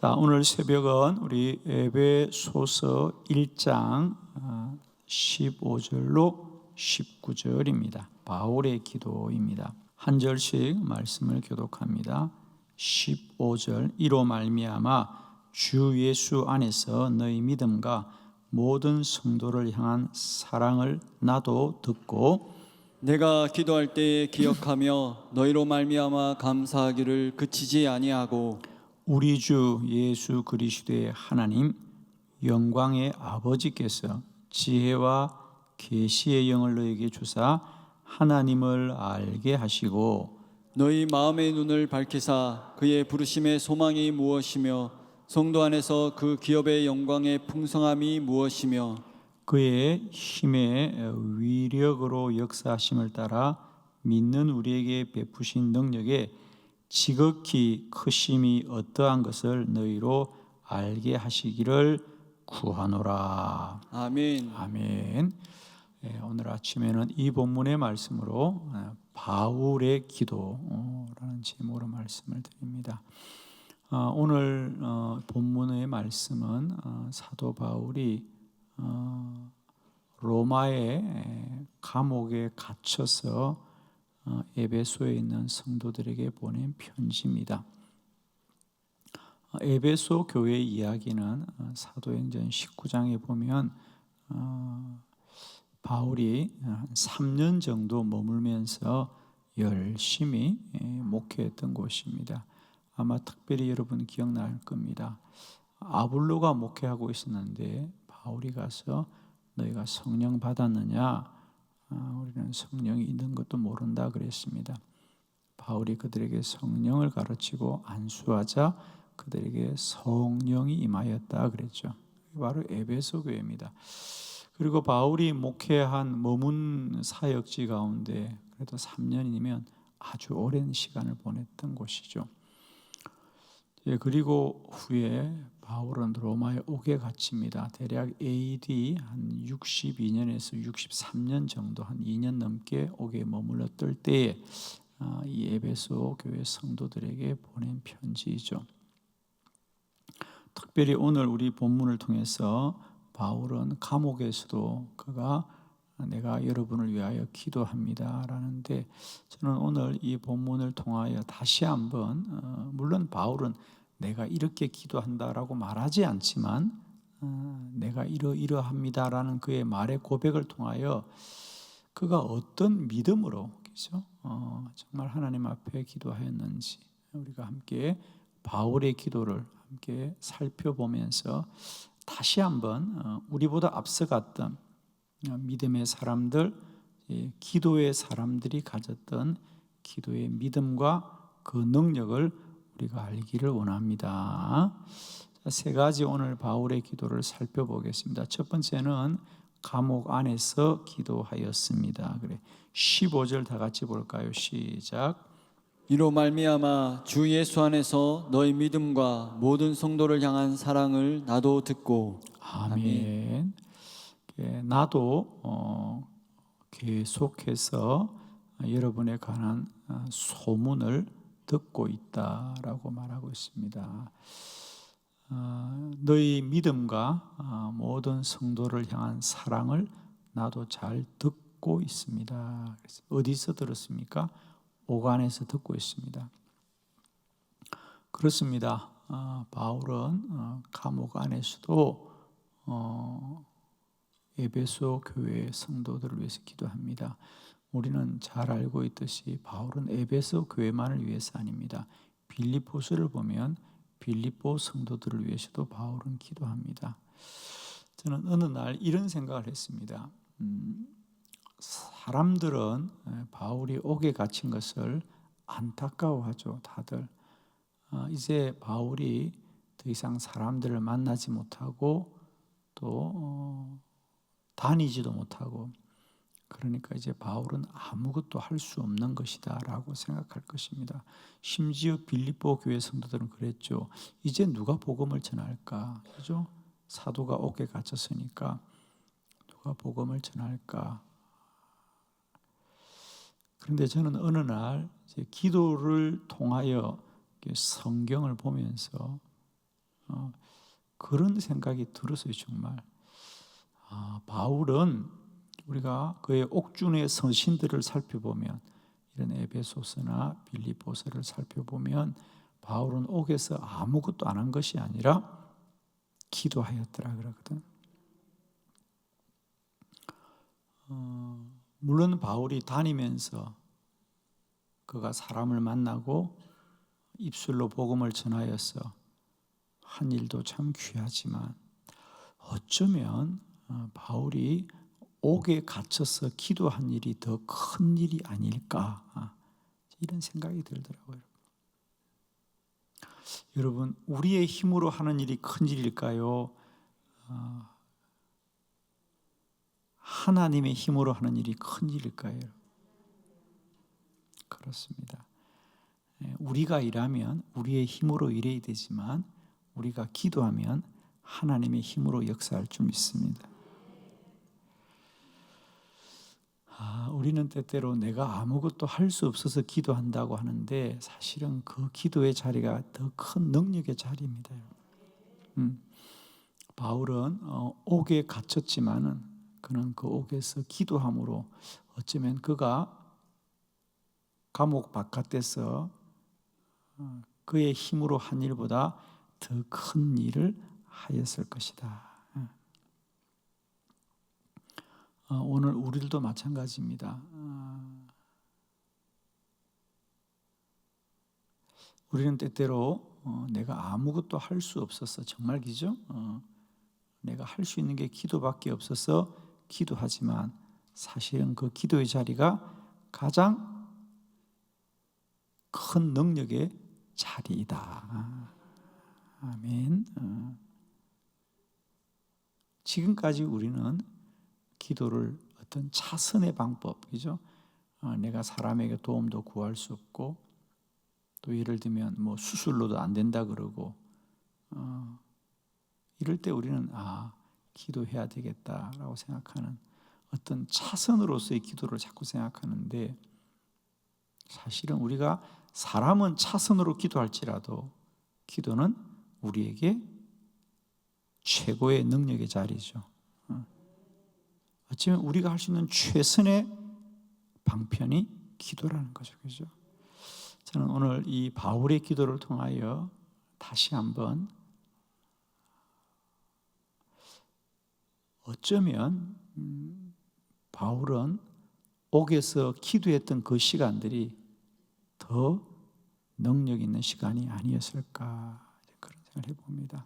자, 오늘 새벽은 우리 에베소서 1장 15절로 19절입니다. 바울의 기도입니다. 한 절씩 말씀을 교독합니다. 15절 이로 말미암아 주 예수 안에서 너희 믿음과 모든 성도를 향한 사랑을 나도 듣고 내가 기도할 때에 기억하며 너희로 말미암아 감사하기를 그치지 아니하고 우리 주 예수 그리스도의 하나님 영광의 아버지께서 지혜와 계시의 영을 너에게 주사 하나님을 알게 하시고 너희 마음의 눈을 밝히사 그의 부르심의 소망이 무엇이며 성도 안에서 그 기업의 영광의 풍성함이 무엇이며 그의 힘의 위력으로 역사하심을 따라 믿는 우리에게 베푸신 능력에 지극히 크심이 어떠한 것을 너희로 알게 하시기를 구하노라. 아멘. 아멘. 오늘 아침에는 이 본문의 말씀으로 바울의 기도라는 제목으로 말씀을 드립니다. 오늘 본문의 말씀은 사도 바울이 로마의 감옥에 갇혀서 에베소에 있는 성도들에게 보낸 편지입니다. 에베소 교회 이야기는 사도행전 19장에 보면 바울이 3년 정도 머물면서 열심히 목회했던 곳입니다. 아마 특별히 여러분 기억날 겁니다. 아볼로가 목회하고 있었는데 바울이 가서 너희가 성령 받았느냐? 우리는 성령이 있는 것도 모른다 그랬습니다. 바울이 그들에게 성령을 가르치고 안수하자 그들에게 성령이 임하였다 그랬죠. 바로 에베소 교회입니다. 그리고 바울이 목회한 머문 사역지 가운데 그래도 3년이면 아주 오랜 시간을 보냈던 곳이죠. 그리고 후에 바울은 로마에 오게 갇힙니다. 대략 AD 한 62년에서 63년 정도 한 2년 넘게 오게 머물렀을 때에 이 에베소 교회 성도들에게 보낸 편지이죠. 특별히 오늘 우리 본문을 통해서 바울은 감옥에서도 그가 내가 여러분을 위하여 기도합니다 라는데 저는 오늘 이 본문을 통하여 다시 한번 물론 바울은 내가 이렇게 기도한다라고 말하지 않지만 내가 이러합니다라는 그의 말의 고백을 통하여 그가 어떤 믿음으로 그죠? 정말 하나님 앞에 기도하였는지 우리가 함께 바울의 기도를 함께 살펴보면서 다시 한번 우리보다 앞서갔던 믿음의 사람들, 기도의 사람들이 가졌던 기도의 믿음과 그 능력을 우리가 알기를 원합니다. 세 가지 오늘 바울의 기도를 살펴보겠습니다. 첫 번째는 감옥 안에서 기도하였습니다. 그래 15절 다 같이 볼까요? 시작. 이로 말미암아 주 예수 안에서 너희 믿음과 모든 성도를 향한 사랑을 나도 듣고 아멘. 나도 계속해서 여러분에 관한 소문을 듣고 있다라고 말하고 있습니다. 너희 믿음과 모든 성도를 향한 사랑을 나도 잘 듣고 있습니다. 어디서 들었습니까? 오간에서 듣고 있습니다. 그렇습니다. 바울은 감옥 안에서도 에베소 교회 성도들을 위해서 기도합니다. 우리는 잘 알고 있듯이 바울은 에베소 교회만을 위해서 아닙니다. 빌립보서를 보면 빌립보 성도들을 위해서도 바울은 기도합니다. 저는 어느 날 이런 생각을 했습니다. 사람들은 바울이 옥에 갇힌 것을 안타까워하죠. 다들 이제 바울이 더 이상 사람들을 만나지 못하고 또 다니지도 못하고 그러니까 이제 바울은 아무것도 할 수 없는 것이다 라고 생각할 것입니다. 심지어 빌립보 교회 성도들은 그랬죠. 이제 누가 복음을 전할까? 그죠? 사도가 옥에 갇혔으니까 누가 복음을 전할까? 그런데 저는 어느 날 이제 기도를 통하여 성경을 보면서 그런 생각이 들었어요. 정말 바울은 우리가 그의 옥중의 서신들을 살펴보면, 이런 에베소서나 빌립보서를 살펴보면 바울은 옥에서 아무것도 안 한 것이 아니라 기도하였더라 그러거든. 물론 바울이 다니면서 그가 사람을 만나고 입술로 복음을 전하여서 한 일도 참 귀하지만, 어쩌면 바울이 옥에 갇혀서 기도한 일이 더 큰 일이 아닐까, 이런 생각이 들더라고요. 여러분, 우리의 힘으로 하는 일이 큰 일일까요? 하나님의 힘으로 하는 일이 큰 일일까요? 그렇습니다. 우리가 일하면 우리의 힘으로 일해야 되지만, 우리가 기도하면 하나님의 힘으로 역사할 줄 믿습니다. 우리는 때때로 내가 아무것도 할 수 없어서 기도한다고 하는데, 사실은 그 기도의 자리가 더 큰 능력의 자리입니다. 바울은 옥에 갇혔지만은 그는 그 옥에서 기도함으로, 어쩌면 그가 감옥 바깥에서 그의 힘으로 한 일보다 더 큰 일을 하였을 것이다. 오늘 우리들도 마찬가지입니다. 우리는 때때로 내가 아무것도 할 수 없어서, 정말 기죠? 내가 할 수 있는 게 기도밖에 없어서 기도하지만, 사실은 그 기도의 자리가 가장 큰 능력의 자리이다. 아멘. 지금까지 우리는 기도를 어떤 차선의 방법, 그죠? 내가 사람에게 도움도 구할 수 없고, 또 예를 들면 뭐 수술로도 안 된다 그러고, 이럴 때 우리는 기도해야 되겠다라고 생각하는 어떤 차선으로서의 기도를 자꾸 생각하는데, 사실은 우리가 사람은 차선으로 기도할지라도 기도는 우리에게 최고의 능력의 자리죠. 어쩌면 우리가 할 수 있는 최선의 방편이 기도라는 거죠. 그죠? 저는 오늘 이 바울의 기도를 통하여 다시 한번, 어쩌면 바울은 옥에서 기도했던 그 시간들이 더 능력 있는 시간이 아니었을까, 그런 생각을 해봅니다.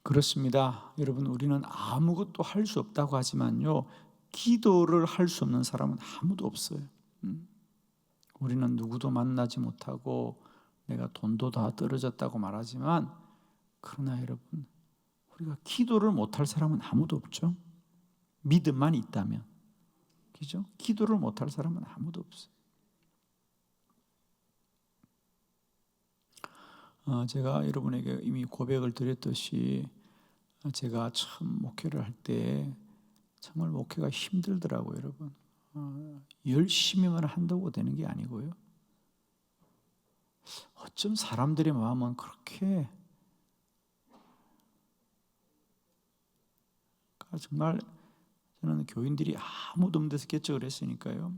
그렇습니다. 여러분, 우리는 아무것도 할 수 없다고 하지만요, 기도를 할 수 없는 사람은 아무도 없어요. 우리는 누구도 만나지 못하고 내가 돈도 다 떨어졌다고 말하지만, 그러나 여러분, 우리가 기도를 못할 사람은 아무도 없죠. 믿음만 있다면. 그죠? 기도를 못할 사람은 아무도 없어요. 제가 여러분에게 이미 고백을 드렸듯이, 제가 처음 목회를 할 때 정말 목회가 힘들더라고요, 여러분. 열심히만 한다고 되는 게 아니고요. 어쩜 사람들의 마음은 그렇게, 정말 저는 교인들이 아무도 없는 데서 개척을 했으니까요.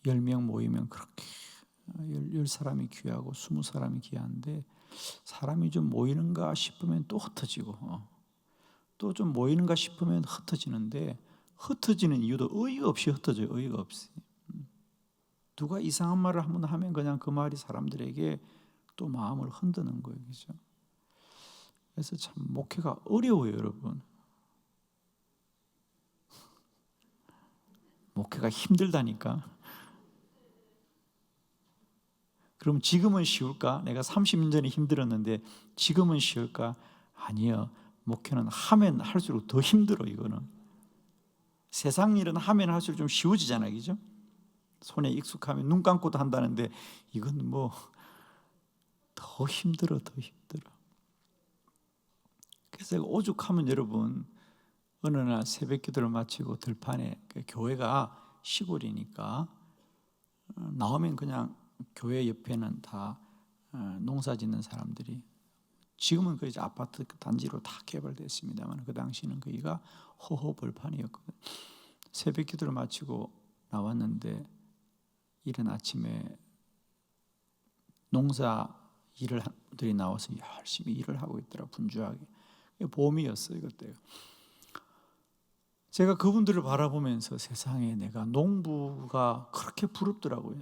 10명 모이면 그렇게 10사람이 귀하고 20사람이 귀한데, 사람이 좀 모이는가 싶으면 또 흩어지고, 또 좀 모이는가 싶으면 흩어지는데, 흩어지는 이유도 의의가 없이 흩어져요. 의의가 없이. 누가 이상한 말을 한번 하면 그냥 그 말이 사람들에게 또 마음을 흔드는 거예요. 그죠? 그래서 참 목회가 어려워요, 여러분. 목회가 힘들다니까. 그럼 지금은 쉬울까? 내가 30년 전에 힘들었는데 지금은 쉬울까? 아니요. 목회는 하면 할수록 더 힘들어. 이거는 세상 일은 하면 할수록 좀 쉬워지잖아요, 그죠? 손에 익숙하면 눈 감고도 한다는데, 이건 뭐 더 힘들어, 더 힘들어. 그래서 오죽하면 여러분, 어느 날 새벽 기도를 마치고 들판에, 교회가 시골이니까 나오면 그냥 교회 옆에는 다 농사 짓는 사람들이 지금은 그 이제 아파트 단지로 다 개발됐습니다만 그 당시는 거기가 허허벌판이었거든요. 새벽 기도를 마치고 나왔는데 이른 아침에 농사 일을 한 분들이 나와서 열심히 일을 하고 있더라, 분주하게. 봄이었어요 그때. 제가 그분들을 바라보면서 세상에 내가 농부가 그렇게 부럽더라고요.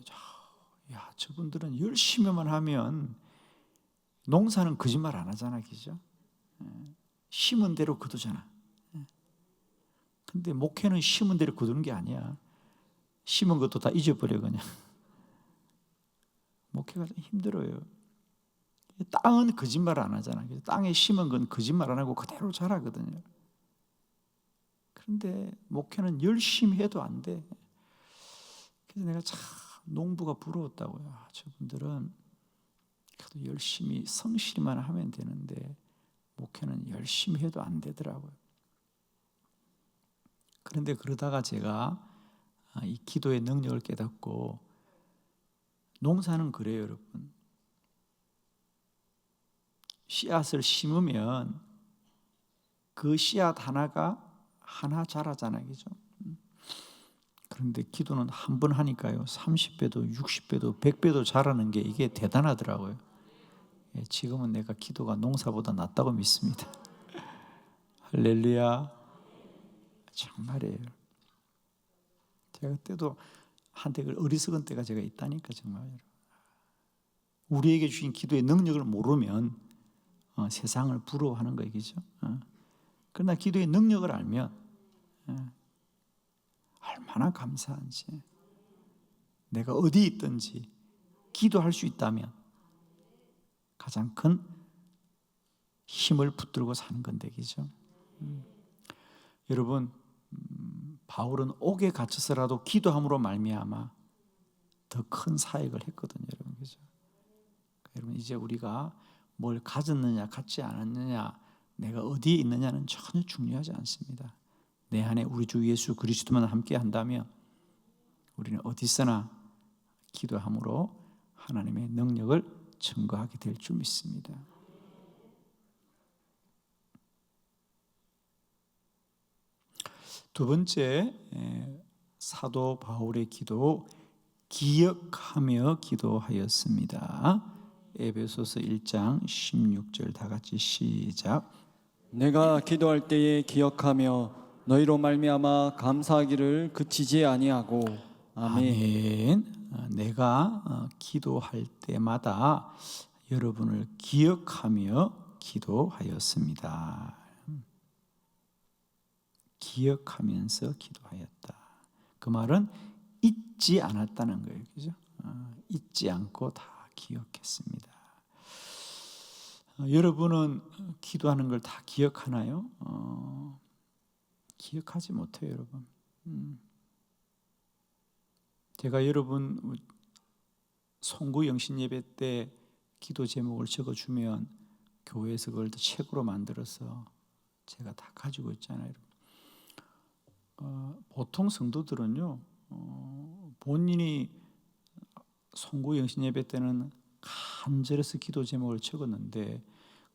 야, 저분들은 열심히만 하면 농사는 거짓말 안 하잖아, 그죠? 심은 대로 거두잖아. 근데 목회는 심은 대로 거두는 게 아니야. 심은 것도 다 잊어버려 그냥. 목회가 좀 힘들어요. 땅은 거짓말 안 하잖아. 땅에 심은 건 거짓말 안 하고 그대로 자라거든요. 그런데 목회는 열심히 해도 안 돼. 그래서 내가 참 농부가 부러웠다고요. 저분들은 그래도 열심히 성실히만 하면 되는데 목회는 열심히 해도 안 되더라고요. 그런데 그러다가 제가 이 기도의 능력을 깨닫고, 농사는 그래요 여러분. 씨앗을 심으면 그 씨앗 하나가 하나 자라잖아요, 그죠? 그런데 기도는 한 번 하니까요 30배도 60배도 100배도 자라는 게 이게 대단하더라고요. 지금은 내가 기도가 농사보다 낫다고 믿습니다. 할렐루야. 정말이에요. 제가 그때도 한때 어리석은 때가 제가 있다니까. 정말 우리에게 주신 기도의 능력을 모르면 세상을 부러워하는 거예요, 그죠? 그러나 기도의 능력을 알면 얼마나 감사한지, 내가 어디 있든지 기도할 수 있다면 가장 큰 힘을 붙들고 사는 건데, 그죠? 여러분, 바울은 옥에 갇혀서라도 기도함으로 말미암아 더 큰 사역을 했거든요, 여러분, 그죠? 여러분, 이제 우리가 뭘 가졌느냐 갖지 않았느냐, 내가 어디에 있느냐는 전혀 중요하지 않습니다. 내 안에 우리 주 예수 그리스도만 함께 한다면 우리는 어디서나 기도함으로 하나님의 능력을 증거하게 될 줄 믿습니다. 두 번째, 사도 바울의 기도, 기억하며 기도하였습니다. 에베소서 1장 16절 다 같이 시작. 내가 기도할 때에 기억하며 너희로 말미암아 감사하기를 그치지 아니하고. 아멘. 내가 기도할 때마다 여러분을 기억하며 기도하였습니다. 기억하면서 기도하였다. 그 말은 잊지 않았다는 거예요, 그죠? 잊지 않고 다 기억했습니다. 여러분은 기도하는 걸 다 기억하나요? 기억하지 못해요, 여러분. 제가 여러분 송구 영신 예배 때 기도 제목을 적어주면 교회에서 그걸 책으로 만들어서 제가 다 가지고 있잖아요. 보통 성도들은요, 본인이 송구 영신 예배 때는 간절해서 기도 제목을 적었는데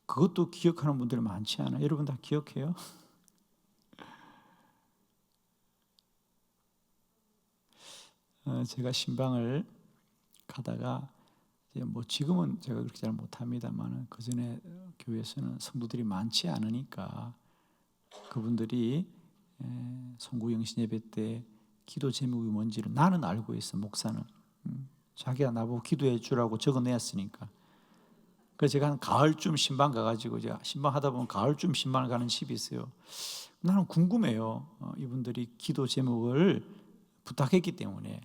그것도 기억하는 분들이 많지 않아요. 여러분 다 기억해요? 제가 신방을 가다가 뭐 지금은 제가 그렇게 잘 못합니다만 그 전에 교회에서는 성도들이 많지 않으니까 그분들이 송구 영신 예배 때 기도 제목이 뭔지를 나는 알고 있어. 목사는 자기가 나보고 기도해 주라고 적어냈으니까. 그래서 제가 한 가을쯤 신방 가가지고 제가 신방 하다 보면 가을쯤 신방을 가는 집이 있어요. 나는 궁금해요. 이분들이 기도 제목을 부탁했기 때문에.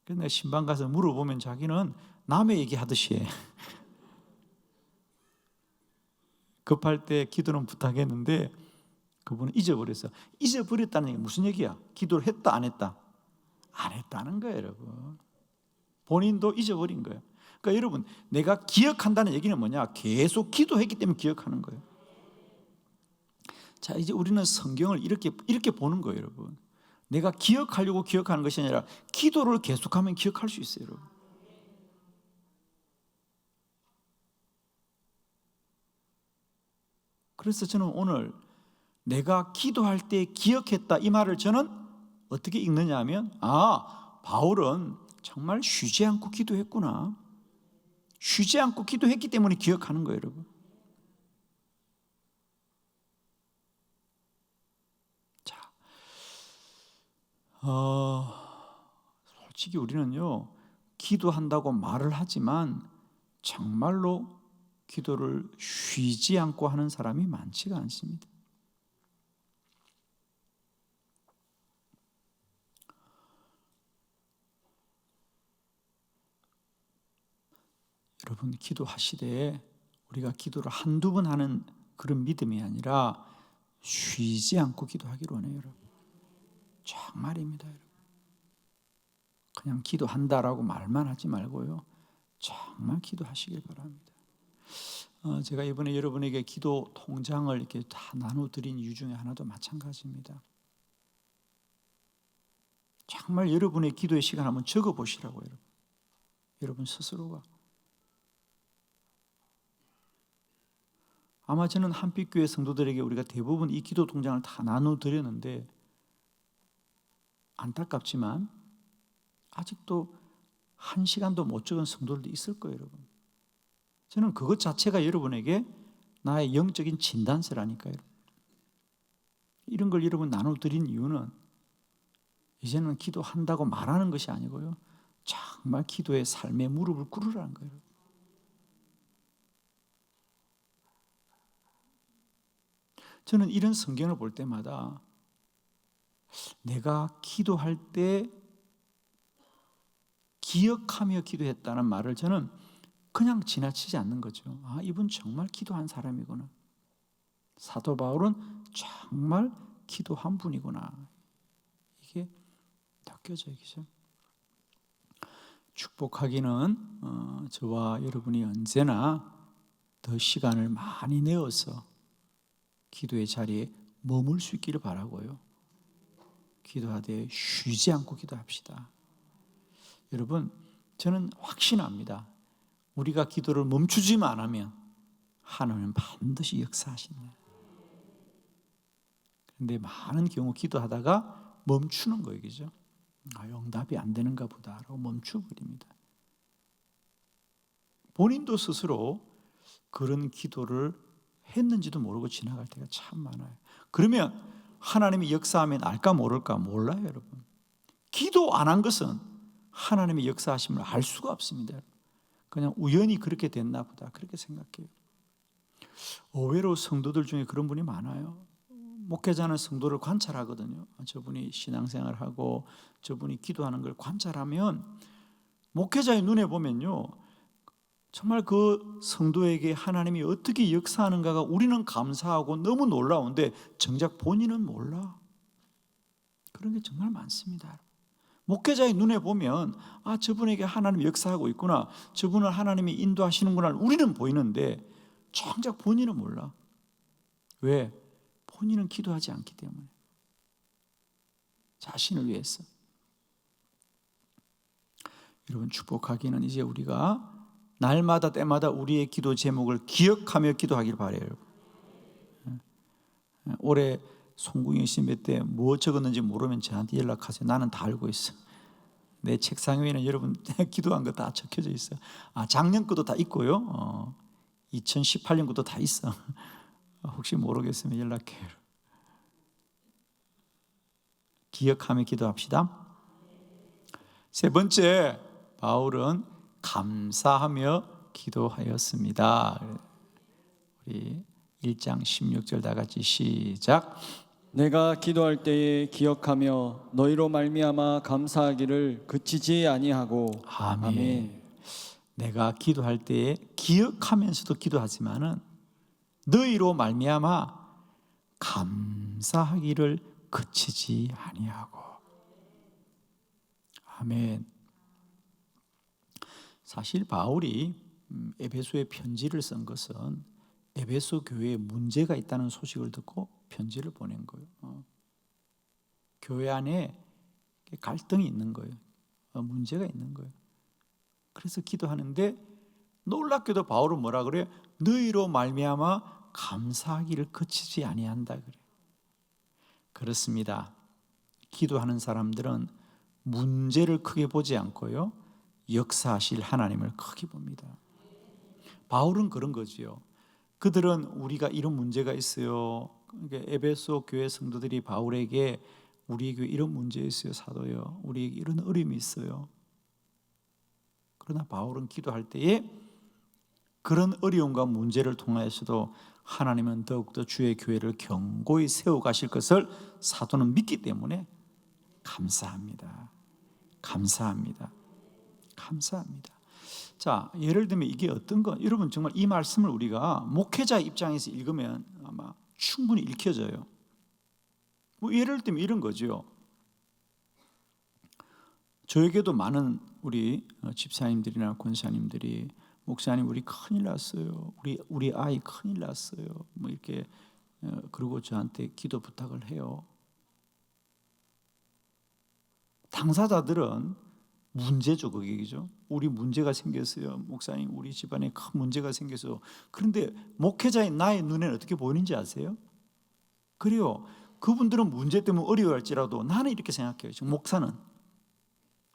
그래서 내가 신방 가서 물어보면 자기는 남의 얘기하듯이 해. 급할 때 기도는 부탁했는데 그분은 잊어버렸어. 잊어버렸다는 게 무슨 얘기야? 기도를 했다 안 했다? 안 했다는 거예요, 여러분. 본인도 잊어버린 거예요. 그러니까 여러분, 내가 기억한다는 얘기는 뭐냐? 계속 기도했기 때문에 기억하는 거예요. 자, 이제 우리는 성경을 이렇게 보는 거예요, 여러분. 내가 기억하려고 기억하는 것이 아니라 기도를 계속하면 기억할 수 있어요, 여러분. 그래서 저는 오늘 내가 기도할 때 기억했다 이 말을 저는 어떻게 읽느냐 하면 바울은 정말 쉬지 않고 기도했구나. 쉬지 않고 기도했기 때문에 기억하는 거예요, 여러분. 자, 솔직히 우리는요, 기도한다고 말을 하지만 정말로 기도를 쉬지 않고 하는 사람이 많지가 않습니다. 여러분, 기도하시되 우리가 기도를 한두 번 하는 그런 믿음이 아니라 쉬지 않고 기도하기로 하네요, 여러분. 정말입니다, 여러분. 그냥 기도한다라고 말만 하지 말고요, 정말 기도하시길 바랍니다. 제가 이번에 여러분에게 기도 통장을 이렇게 다 나눠드린 이유 중에 하나도 마찬가지입니다. 정말 여러분의 기도의 시간 한번 적어보시라고요, 여러분. 여러분 스스로가. 아마 저는 한빛교회 성도들에게 우리가 대부분 이 기도 통장을 다 나눠드렸는데 안타깝지만 아직도 1시간도 못 적은 성도들도 있을 거예요, 여러분. 저는 그것 자체가 여러분에게 나의 영적인 진단서라니까요. 이런 걸 여러분 나눠드린 이유는 이제는 기도한다고 말하는 것이 아니고요, 정말 기도의 삶에 무릎을 꿇으라는 거예요. 저는 이런 성경을 볼 때마다 내가 기도할 때 기억하며 기도했다는 말을 저는 그냥 지나치지 않는 거죠. 이분 정말 기도한 사람이구나. 사도 바울은 정말 기도한 분이구나. 이게 느껴져요. 그죠? 축복하기는 저와 여러분이 언제나 더 시간을 많이 내어서 기도의 자리에 머물 수 있기를 바라고요. 기도하되 쉬지 않고 기도합시다. 여러분, 저는 확신합니다. 우리가 기도를 멈추지만 않으면 하나님은 반드시 역사하신다. 그런데 많은 경우 기도하다가 멈추는 거예요, 그죠? 응답이 안 되는가 보다라고 멈춰버립니다. 본인도 스스로 그런 기도를 했는지도 모르고 지나갈 때가 참 많아요. 그러면 하나님이 역사하면 알까 모를까? 몰라요, 여러분. 기도 안 한 것은 하나님의 역사하심을 알 수가 없습니다. 그냥 우연히 그렇게 됐나 보다, 그렇게 생각해요. 의외로 성도들 중에 그런 분이 많아요. 목회자는 성도를 관찰하거든요. 저분이 신앙생활하고 저분이 기도하는 걸 관찰하면 목회자의 눈에 보면요, 정말 그 성도에게 하나님이 어떻게 역사하는가가 우리는 감사하고 너무 놀라운데 정작 본인은 몰라. 그런 게 정말 많습니다. 목회자의 눈에 보면 저분에게 하나님이 역사하고 있구나, 저분을 하나님이 인도하시는구나, 우리는 보이는데 정작 본인은 몰라. 왜? 본인은 기도하지 않기 때문에. 자신을 위해서. 여러분, 축복하기는 이제 우리가 날마다 때마다 우리의 기도 제목을 기억하며 기도하길 바라요. 올해 송구영 신배 때 뭐 적었는지 모르면 저한테 연락하세요. 나는 다 알고 있어. 내 책상 위에는 여러분 기도한 거 다 적혀져 있어. 작년 것도 다 있고요. 2018년 것도 다 있어. 혹시 모르겠으면 연락해요. 기억하며 기도합시다. 세 번째, 바울은 감사하며 기도하였습니다. 우리 1장 16절 다 같이 시작. 내가 기도할 때에 기억하며 너희로 말미암아 감사하기를 그치지 아니하고. 아멘. 내가 기도할 때에 기억하면서도 기도하지만은 너희로 말미암아 감사하기를 그치지 아니하고. 아멘. 사실 바울이 에베소에 편지를 쓴 것은 에베소 교회에 문제가 있다는 소식을 듣고 편지를 보낸 거예요. 교회 안에 갈등이 있는 거예요. 문제가 있는 거예요. 그래서 기도하는데 놀랍게도 바울은 뭐라 그래요? 너희로 말미암아 감사하기를 그치지 아니한다 그래. 그렇습니다. 기도하는 사람들은 문제를 크게 보지 않고요, 역사하실 하나님을 크게 봅니다. 바울은 그런 거지요. 그들은 우리가 이런 문제가 있어요. 그러니까 에베소 교회 성도들이 바울에게 우리 교회 이런 문제 있어요, 사도요. 우리에게 이런 어려움이 있어요. 그러나 바울은 기도할 때에 그런 어려움과 문제를 통하여서도 하나님은 더욱더 주의 교회를 견고히 세워가실 것을 사도는 믿기 때문에 감사합니다. 감사합니다. 감사합니다. 자, 예를 들면 이게 어떤 거, 여러분 정말 이 말씀을 우리가 목회자 입장에서 읽으면 아마 충분히 읽혀져요. 뭐 예를 들면 이런 거죠. 저에게도 많은 우리 집사님들이나 권사님들이 목사님 우리 큰일 났어요. 우리 아이 큰일 났어요. 뭐 이렇게 그러고 저한테 기도 부탁을 해요. 당사자들은 문제죠, 그게죠. 우리 문제가 생겼어요. 목사님, 우리 집안에 큰 문제가 생겨서. 그런데 목회자인 나의 눈에는 어떻게 보이는지 아세요? 그래요. 그분들은 문제 때문에 어려워할지라도 나는 이렇게 생각해요. 지금 목사는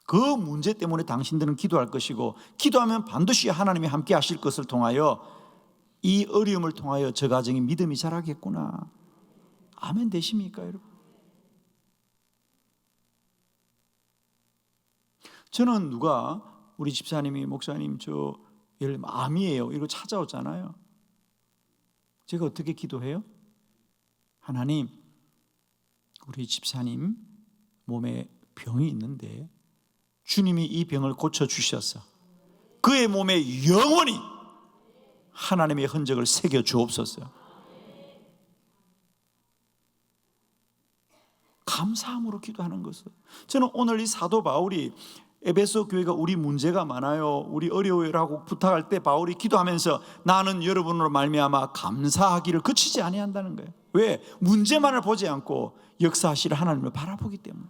그 문제 때문에 당신들은 기도할 것이고, 기도하면 반드시 하나님이 함께 하실 것을 통하여 이 어려움을 통하여 저 가정이 믿음이 자라겠구나. 아멘 되십니까, 여러분? 저는 누가 우리 집사님이 목사님 저 예를 들면 암이에요 이러고 찾아오잖아요. 제가 어떻게 기도해요? 하나님, 우리 집사님 몸에 병이 있는데 주님이 이 병을 고쳐주셔서 그의 몸에 영원히 하나님의 흔적을 새겨 주옵소서. 감사함으로 기도하는 것을, 저는 오늘 이 사도 바울이 에베소 교회가 우리 문제가 많아요, 우리 어려워요라고 부탁할 때 바울이 기도하면서 나는 여러분으로 말미암아 감사하기를 그치지 아니한다는 거예요. 왜? 문제만을 보지 않고 역사하실 하나님을 바라보기 때문에.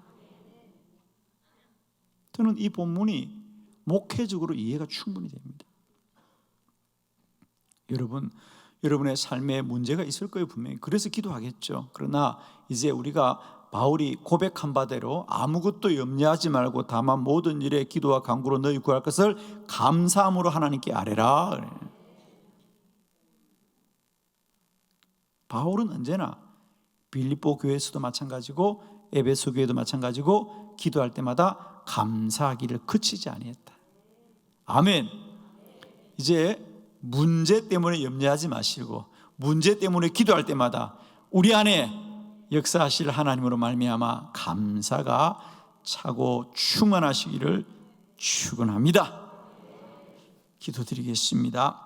저는 이 본문이 목회적으로 이해가 충분히 됩니다. 여러분의 삶에 문제가 있을 거예요, 분명히. 그래서 기도하겠죠. 그러나 이제 우리가 바울이 고백한 바대로 아무것도 염려하지 말고 다만 모든 일에 기도와 간구로 너희 구할 것을 감사함으로 하나님께 아뢰라. 바울은 언제나 빌립보 교회에서도 마찬가지고 에베소 교회도 마찬가지고 기도할 때마다 감사하기를 그치지 아니했다. 아멘. 이제 문제 때문에 염려하지 마시고 문제 때문에 기도할 때마다 우리 안에 역사하실 하나님으로 말미암아 감사가 차고 충만하시기를 축원합니다. 기도드리겠습니다.